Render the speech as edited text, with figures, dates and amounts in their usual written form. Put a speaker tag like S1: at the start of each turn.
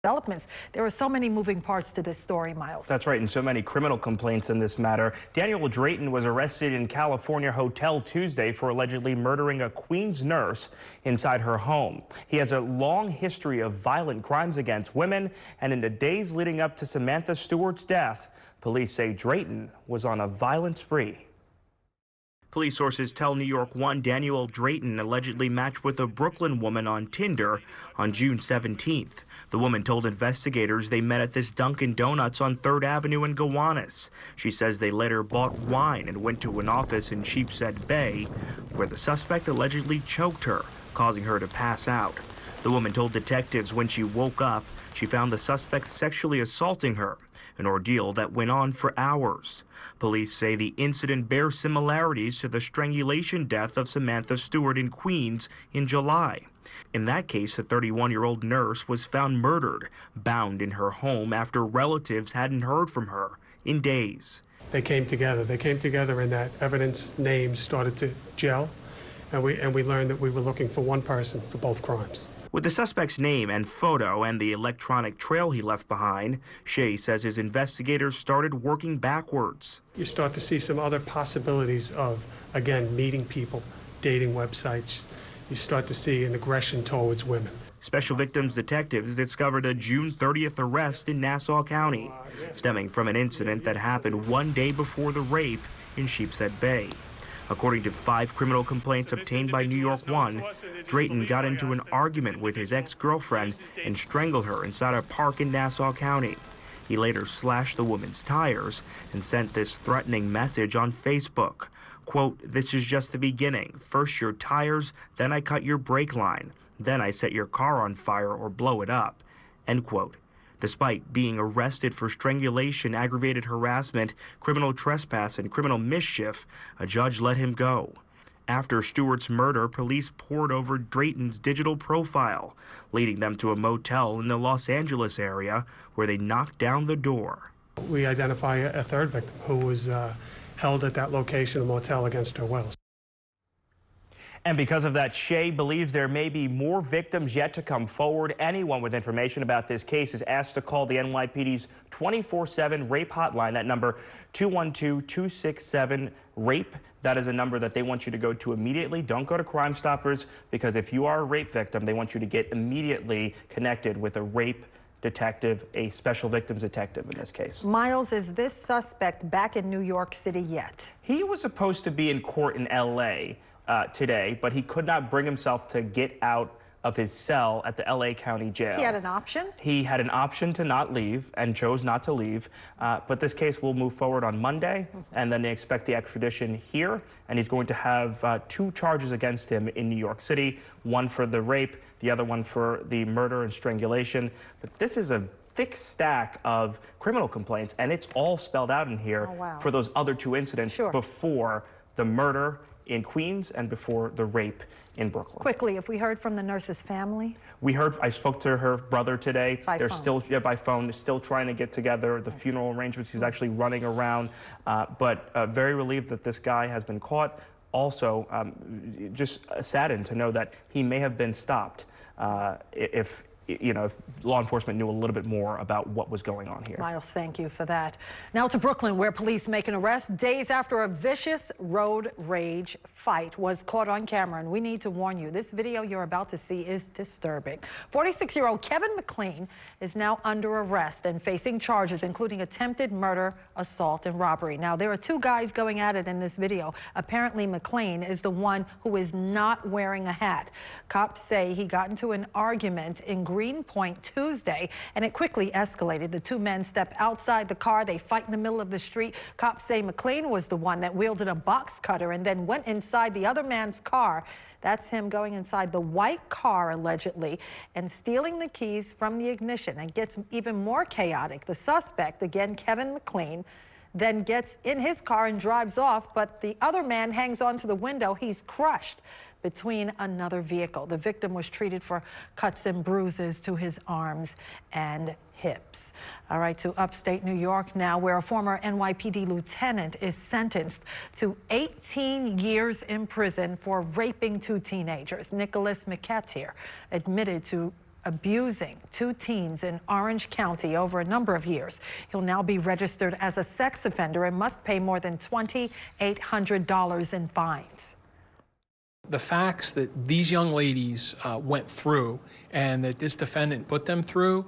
S1: Developments. There are so many moving parts to this story, Miles.
S2: That's right, and so many criminal complaints in this matter. Danuel Drayton was arrested in California hotel Tuesday for allegedly murdering a Queens nurse inside her home. He has a long history of violent crimes against women, and in the days leading up to Samantha Stewart's death, police say Drayton was on a violent spree. Police sources tell New York One Danuel Drayton allegedly matched with a Brooklyn woman on Tinder on June 17th. The woman told investigators they met at this Dunkin' Donuts on 3rd Avenue in Gowanus. She says they later bought wine and went to an office in Sheepshead Bay, where the suspect allegedly choked her, causing her to pass out. The woman told detectives when she woke up, she found the suspect sexually assaulting her, an ordeal that went on for hours. Police say the incident bears similarities to the strangulation death of Samantha Stewart in Queens in July. In that case, the 31-year-old nurse was found murdered, bound in her home after relatives hadn't heard from her in days.
S3: They came together. They came together and that evidence names started to gel, and we learned that we were looking for one person for both crimes.
S2: With the suspect's name and photo and the electronic trail he left behind, Shea says his investigators started working backwards.
S3: You start to see some other possibilities of, again, meeting people, dating websites. You start to see an aggression towards women.
S2: Special Victims detectives discovered a June 30th arrest in Nassau County, stemming from an incident that happened one day before the rape in Sheepshead Bay. According to 5 criminal complaints obtained by New York One, Drayton got into an argument with his ex-girlfriend and strangled her inside a park in Nassau County. He later slashed the woman's tires and sent this threatening message on Facebook. Quote, "This is just the beginning. First your tires, then I cut your brake line. Then I set your car on fire or blow it up." End quote. Despite being arrested for strangulation, aggravated harassment, criminal trespass, and criminal mischief, a judge let him go. After Stewart's murder, police pored over Drayton's digital profile, leading them to a motel in the Los Angeles area where they knocked down the door.
S3: We identify a third victim who was held at that location, a motel, against her will.
S2: And because of that, Shea believes there may be more victims yet to come forward. Anyone with information about this case is asked to call the NYPD's 24/7 rape hotline. That number, 212-267-RAPE. That is a number that they want you to go to immediately. Don't go to Crime Stoppers, because if you are a rape victim, they want you to get immediately connected with a rape detective, a special victims detective in this case.
S1: Miles, is this suspect back in New York City yet?
S2: He was supposed to be in court in LA today, but he could not bring himself to get out of his cell at the LA County Jail.
S1: He had an option?
S2: He had an option to not leave and chose not to leave, but this case will move forward on Monday, and then they expect the extradition here, and he's going to have 2 charges against him in New York City, one for the rape, the other one for the murder and strangulation. But this is a thick stack of criminal complaints, and it's all spelled out in here for those other 2 incidents before the murder in Queens and before the rape in Brooklyn.
S1: Quickly, if we heard from the nurse's family?
S2: We heard, I spoke to her brother today.
S1: By phone.
S2: By phone. They're still trying to get together the funeral arrangements. He's actually running around, but very relieved that this guy has been caught. Also, just saddened to know that he may have been stopped if law enforcement knew a little bit more about what was going on here.
S1: Miles, thank you for that. Now to Brooklyn, where police make an arrest days after a vicious road rage fight was caught on camera. And we need to warn you, this video you're about to see is disturbing. 46-year-old Kevin McLean is now under arrest and facing charges, including attempted murder, assault, and robbery. Now, there are 2 guys going at it in this video. Apparently, McLean is the one who is not wearing a hat. Cops say he got into an argument in Greenpoint Tuesday, and it quickly escalated. The 2 men step outside the car. They fight in the middle of the street. Cops say McLean was the one that wielded a box cutter and then went inside the other man's car. That's him going inside the white car, allegedly, and stealing the keys from the ignition. It gets even more chaotic. The suspect, again, Kevin McLean, then gets in his car and drives off, but the other man hangs onto the window. He's crushed between another vehicle. The victim was treated for cuts and bruises to his arms and hips. All right, to upstate New York now, where a former NYPD lieutenant is sentenced to 18 years in prison for raping 2 teenagers. Nicholas McAteer admitted to abusing 2 teens in Orange County over a number of years. He'll now be registered as a sex offender and must pay more than $2,800 in fines.
S4: The facts that these young ladies went through and that this defendant put them through